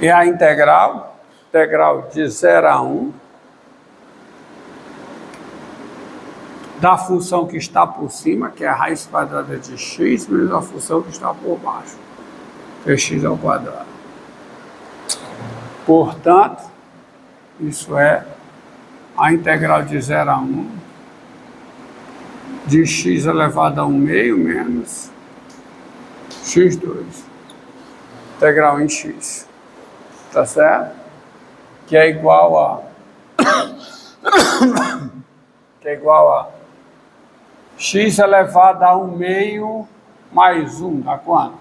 E a integral de 0 a 1 da função que está por cima, que é a raiz quadrada de x, menos a função que está por baixo, que é x ao quadrado. Portanto, isso é a integral de 0 a 1 de x elevado a 1 meio menos x2, integral em x, tá certo? Que é igual a x elevado a 1 meio mais 1, dá quanto?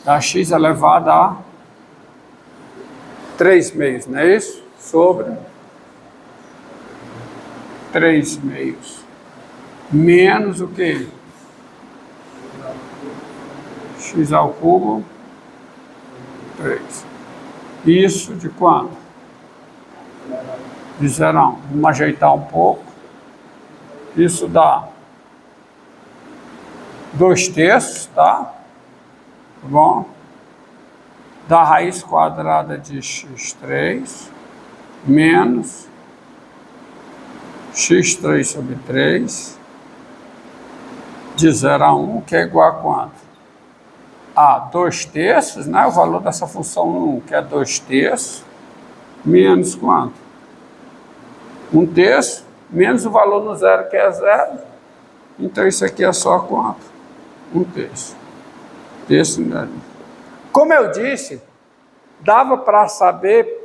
Dá x elevado a 3 meios, não é isso? Sobre 3 meios. Menos o quê? X ao cubo, 3. Isso de quanto? De 0 a 1. Vamos ajeitar um pouco. Isso dá 2/3, tá? Tá bom? Da raiz quadrada de x3 menos x3 sobre 3 de 0 a 1, que é igual a quanto? A 2/3, né? O valor dessa função 1, que é 2/3, menos quanto? 1/3, menos o valor no zero, que é 0. Então, isso aqui é só quanto? 1/3. Como eu disse, dava para saber,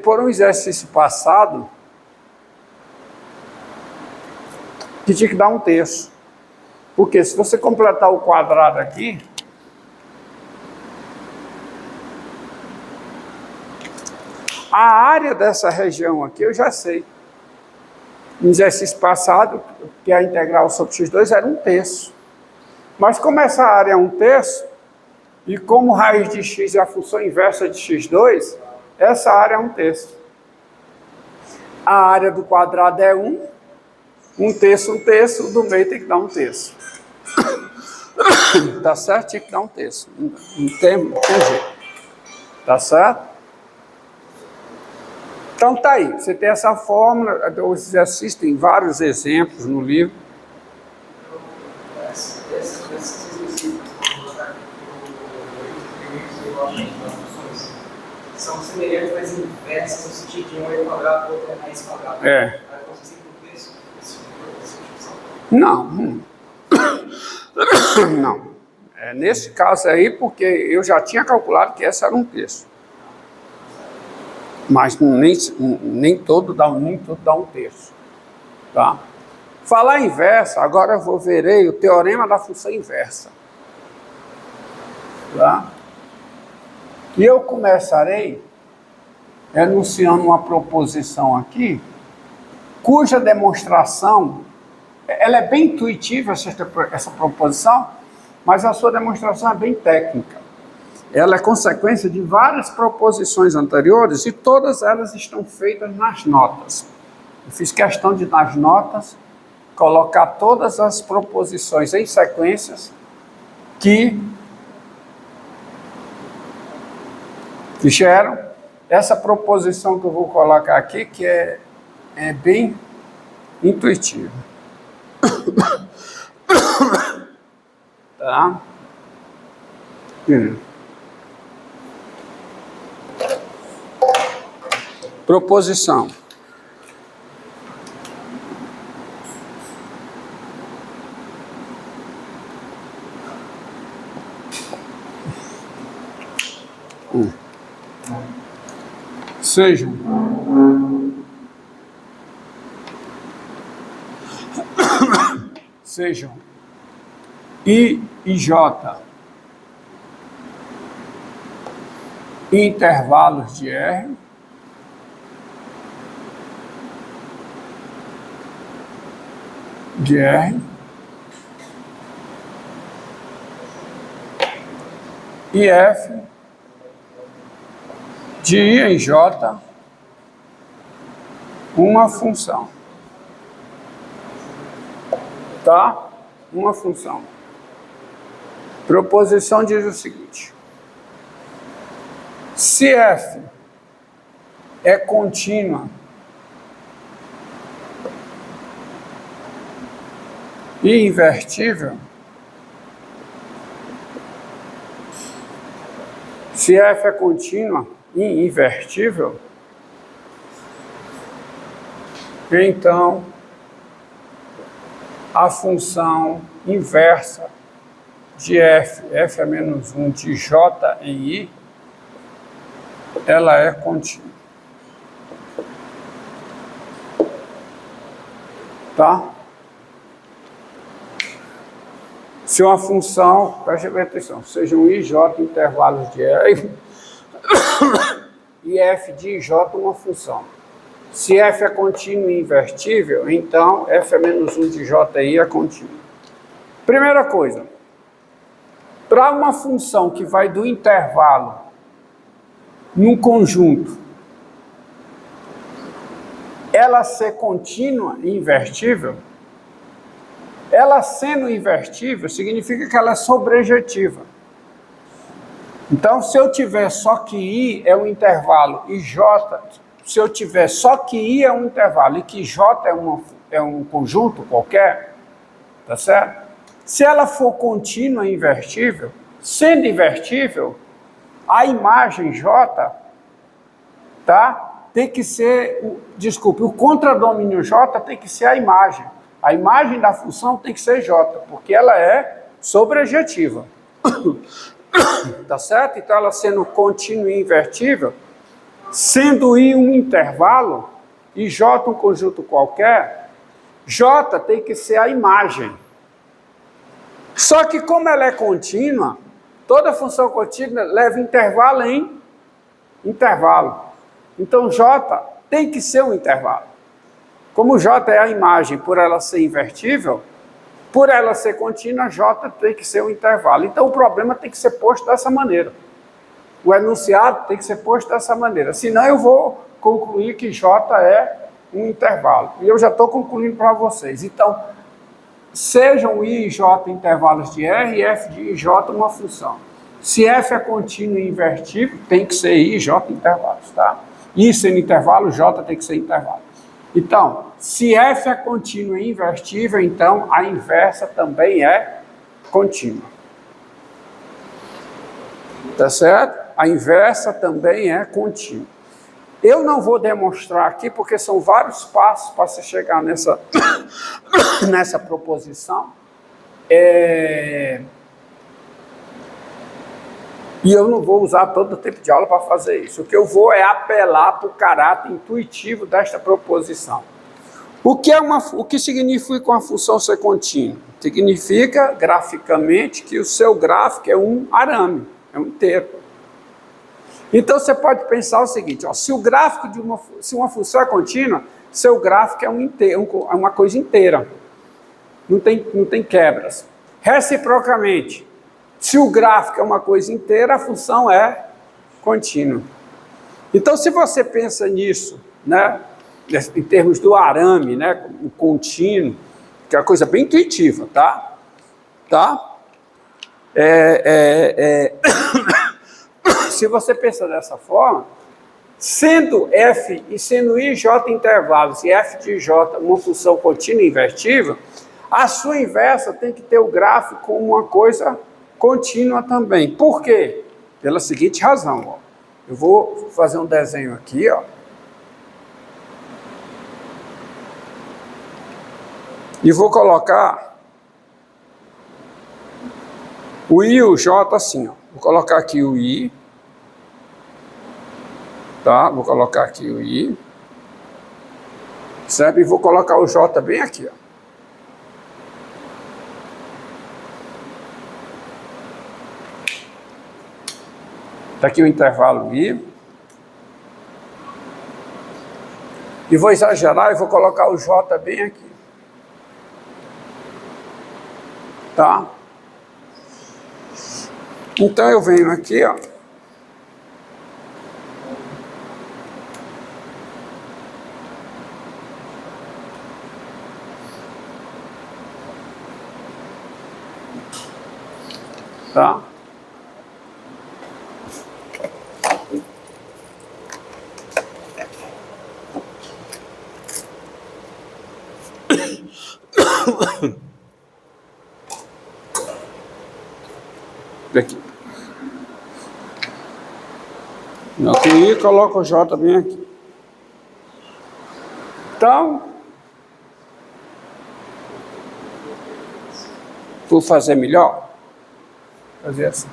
por um exercício passado, que tinha que dar 1/3. Porque se você completar o quadrado aqui, a área dessa região aqui eu já sei. No exercício passado, que a integral sobre x2 era 1/3. Mas como essa área é 1/3, e como raiz de x é a função inversa de x2, essa área é 1/3. A área do quadrado é 1, 1/3, do meio tem que dar 1/3. Tá certo? Tinha que dar 1/3. Não tem jeito. Tá certo? Então tá aí, você tem essa fórmula, os exercícios, tem vários exemplos no livro. São semelhantes, mas inversas, no sentido de um é quadrado, o outro é raiz quadrada. É. Não. Não. É nesse caso aí, porque eu já tinha calculado que essa era 1/3. Mas nem todo dá 1/3. Tá? Falar inversa, agora eu verei o teorema da função inversa. Tá? E eu começarei enunciando uma proposição aqui, cuja demonstração, ela é bem intuitiva, essa proposição, mas a sua demonstração é bem técnica. Ela é consequência de várias proposições anteriores e todas elas estão feitas nas notas. Eu fiz questão de, nas notas, colocar todas as proposições em sequências que geram essa proposição que eu vou colocar aqui, que é bem intuitiva. Tá? Proposição. Sejam I e J intervalos de R e F de I em J uma função. Tá? Uma função. Proposição diz o seguinte: Se f é contínua e invertível, se f é contínua e invertível, então a função inversa de f é menos 1 de j em i, ela é contínua. Tá? Se uma função, preste atenção, sejam i, j intervalos de r e f de j uma função. Se f é contínuo e invertível, então f é menos 1 de ji é contínuo. Primeira coisa, para uma função que vai do intervalo num conjunto, ela ser contínua e invertível, ela sendo invertível significa que ela é sobrejetiva. Então, se eu tiver só que i é um intervalo e j, se eu tiver só que i é um intervalo e que j é um conjunto qualquer, tá certo? Se ela for contínua e invertível, sendo invertível, a imagem j, tá? Tem que ser, o contradomínio j tem que ser a imagem. A imagem da função tem que ser j, porque ela é sobrejetiva. Tá certo? Então, ela sendo contínua e invertível, sendo i um intervalo e j um conjunto qualquer, j tem que ser a imagem. Só que como ela é contínua, toda função contínua leva intervalo em intervalo. Então, j tem que ser um intervalo. Como j é a imagem, por ela ser invertível, por ela ser contínua, j tem que ser um intervalo. Então, o problema tem que ser posto dessa maneira. O enunciado tem que ser posto dessa maneira. Senão, eu vou concluir que j é um intervalo. E eu já estou concluindo para vocês. Então, sejam i e j intervalos de r e f de i e j uma função. Se f é contínuo e invertível, tem que ser i e j intervalos, tá? I sendo intervalo, j tem que ser intervalo. Então, se f é contínuo e invertível, então a inversa também é contínua. Tá certo? A inversa também é contínua. Eu não vou demonstrar aqui, porque são vários passos para você chegar nessa, nessa proposição. E eu não vou usar todo o tempo de aula para fazer isso. O que eu vou é apelar para o caráter intuitivo desta proposição. O que significa uma função ser contínua? Significa, graficamente, que o seu gráfico é um arame, é um inteiro. Então, você pode pensar o seguinte, ó, se o gráfico se uma função é contínua, seu gráfico é é uma coisa inteira. Não tem quebras. Reciprocamente, se o gráfico é uma coisa inteira, a função é contínua. Então, se você pensa nisso, né, em termos do arame, né, o contínuo, que é uma coisa bem intuitiva, tá? Se você pensa dessa forma, sendo f e sendo i e j intervalos e f de j uma função contínua e invertível, a sua inversa tem que ter o gráfico como uma coisa contínua também. Por quê? Pela seguinte razão, ó. Eu vou fazer um desenho aqui, ó. E vou colocar o i e o j assim, ó. Vou colocar aqui o i, tá? Vou colocar aqui o i, certo? E vou colocar o j bem aqui, ó. Está aqui o intervalo i. E vou exagerar e vou colocar o j bem aqui. Tá? Então eu venho aqui, ó. Tá? Aqui. Aqui, coloca o J bem aqui. Então, vou fazer melhor. Fazer assim.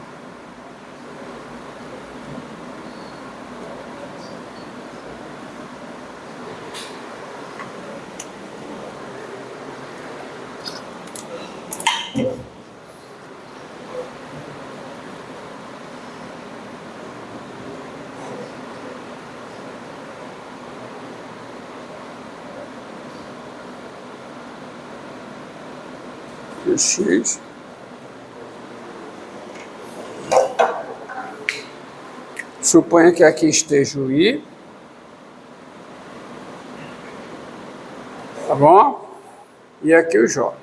X. Suponha que aqui esteja o I. Tá bom? E aqui o J.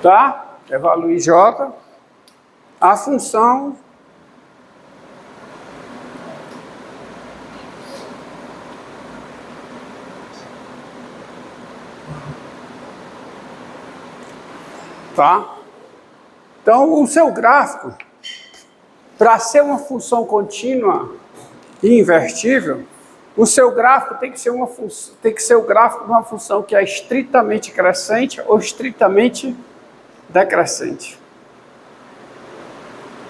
Tá? Evalui J. A função tá? Então, o seu gráfico, para ser uma função contínua e invertível, o seu gráfico tem que ser o gráfico de uma função que é estritamente crescente ou estritamente decrescente.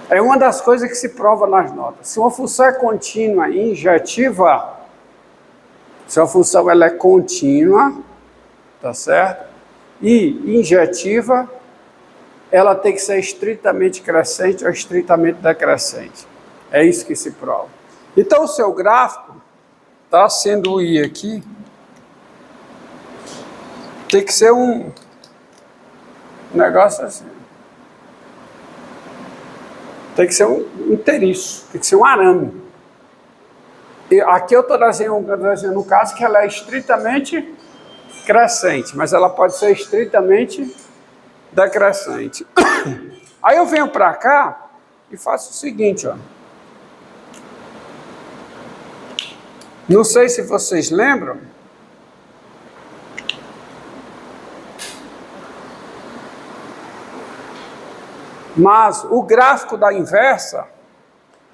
É uma das coisas que se prova nas notas. Se uma função é contínua e injetiva, se a função ela é contínua, tá certo? E injetiva, ela tem que ser estritamente crescente ou estritamente decrescente. É isso que se prova. Então, o seu gráfico está sendo o I aqui, tem que ser um negócio assim. Tem que ser um inteiriço, tem que ser um arame. E aqui eu estou trazendo no caso que ela é estritamente crescente, mas ela pode ser estritamente decrescente. Aí eu venho para cá e faço o seguinte, ó. Não sei se vocês lembram, mas o gráfico da inversa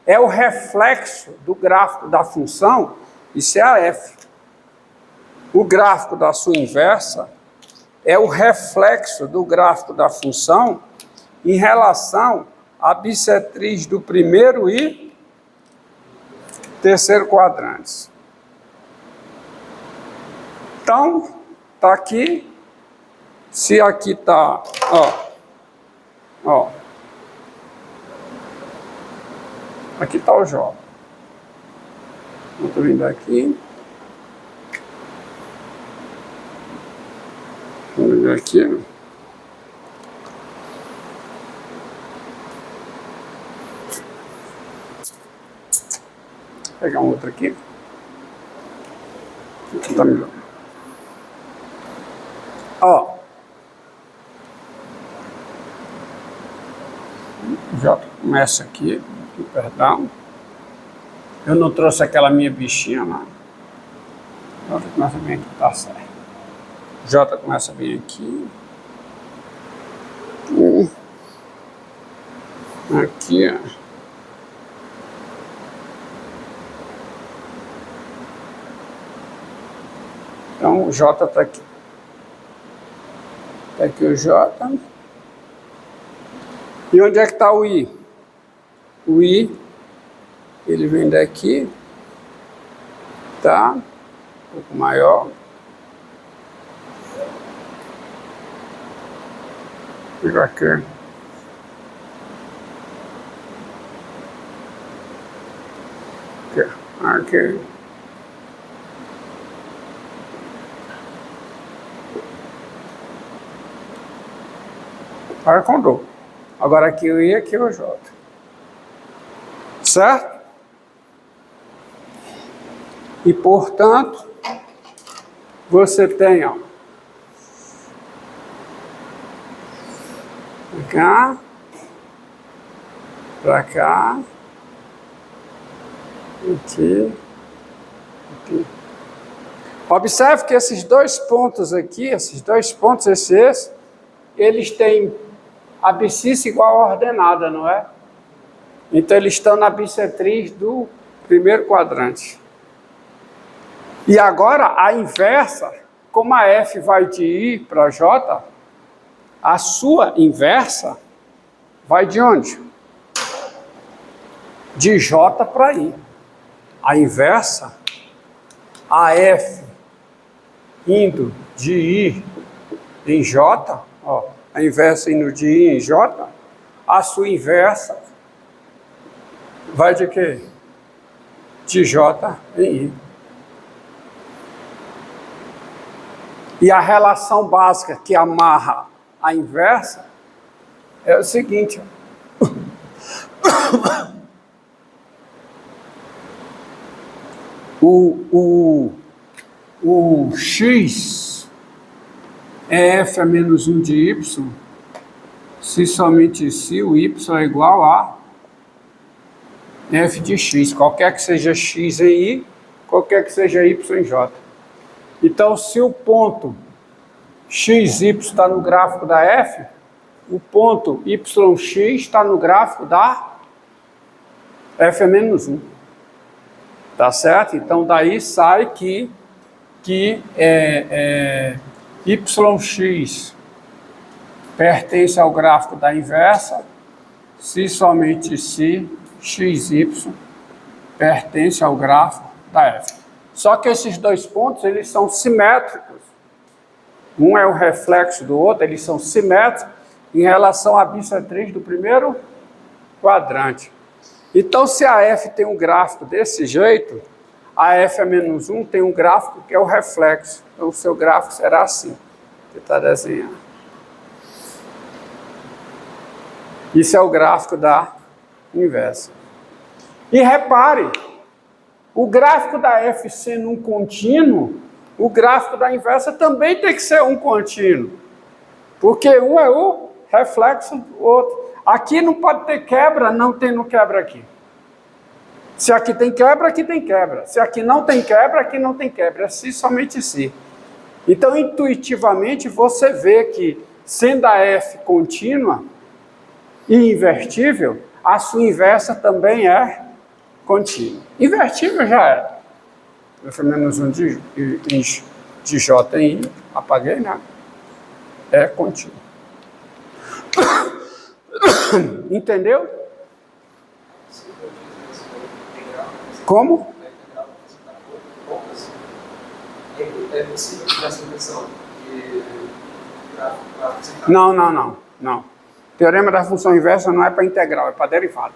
é o reflexo do gráfico da função, isso é a f. O gráfico da sua inversa é o reflexo do gráfico da função em relação à bissetriz do primeiro e terceiro quadrantes. Então, tá aqui. Se aqui tá, ó. Aqui tá o J. Eu tô vindo aqui. Vamos ver aqui. Vou pegar um outro aqui. Aqui tá melhor. Ó. Já começa aqui, perdão. Eu não trouxe aquela minha bichinha lá. J começa bem aqui, tá certo. J começa bem aqui. Aqui, ó. Então o J tá aqui. Tá aqui o J. E onde é que está o I? O I, ele vem daqui, tá? Um pouco maior. Fica aqui. Aqui. Para com dor. Agora aqui o I, aqui o J. Certo? E, portanto, você tem, ó. Cá. Pra cá. Aqui. Aqui. Observe que esses dois pontos aqui, eles têm abscissa igual a ordenada, não é? Então, eles estão na bissetriz do primeiro quadrante. E agora, a inversa, como a F vai de I para J, a sua inversa vai de onde? De J para I. A inversa, a F indo de I em J, ó, a inversa indo de I em J, a sua inversa vai de quê? De J em I. E a relação básica que amarra a inversa é o seguinte. O x é f a menos 1 de y, se somente se o y é igual a f de x, qualquer que seja x em i, qualquer que seja y em j. Então, se o ponto xy está no gráfico da f, o ponto yx está no gráfico da f a menos 1. Tá certo? Então, daí sai que yx pertence ao gráfico da inversa, se somente se xy pertence ao gráfico da f. Só que esses dois pontos, eles são simétricos. Um é o reflexo do outro, eles são simétricos em relação à bissetriz do primeiro quadrante. Então, se a f tem um gráfico desse jeito, a f a menos 1 tem um gráfico que é o reflexo. Então, o seu gráfico será assim. Você está desenhando. Isso é o gráfico da inversa. E repare, o gráfico da f sendo um contínuo, o gráfico da inversa também tem que ser um contínuo. Porque um é o reflexo do outro. Aqui não pode ter quebra, não quebra aqui. Se aqui tem quebra, aqui tem quebra. Se aqui não tem quebra, aqui não tem quebra. É si, somente si. Então, intuitivamente, você vê que, sendo a f contínua e invertível, a sua inversa também é contínua. Invertível já é. F menos 1 de J em I, apaguei, né? É contínuo. Entendeu? Como? É possível que essa inversão Não. Teorema da função inversa não é para integral, é para derivada.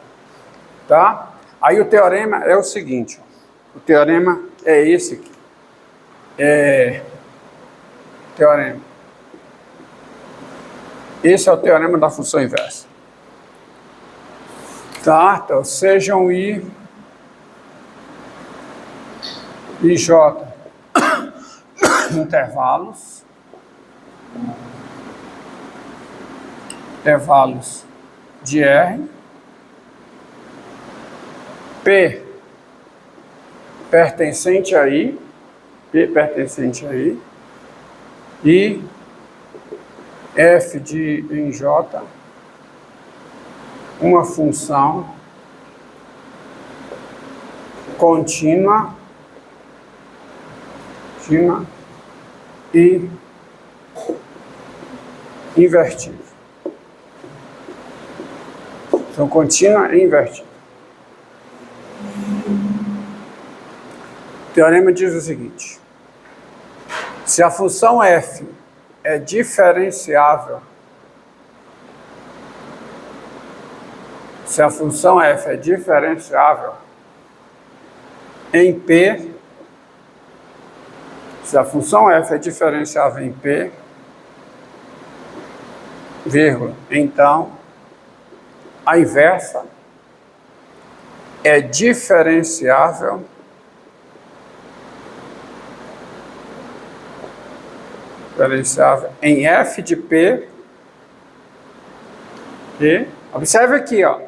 Tá? Aí o teorema é o seguinte. O teorema é esse aqui. Teorema. Esse é o teorema da função inversa. Tá? Então, sejam I e J intervalos de R, P pertencente a I, e F em J, uma função contínua e invertível. Então, contínua e invertível. O teorema diz o seguinte: se a função f é diferenciável, em P, se a função f é diferenciável em P, vírgula, então a inversa é diferenciável em f de P, e observe aqui, ó.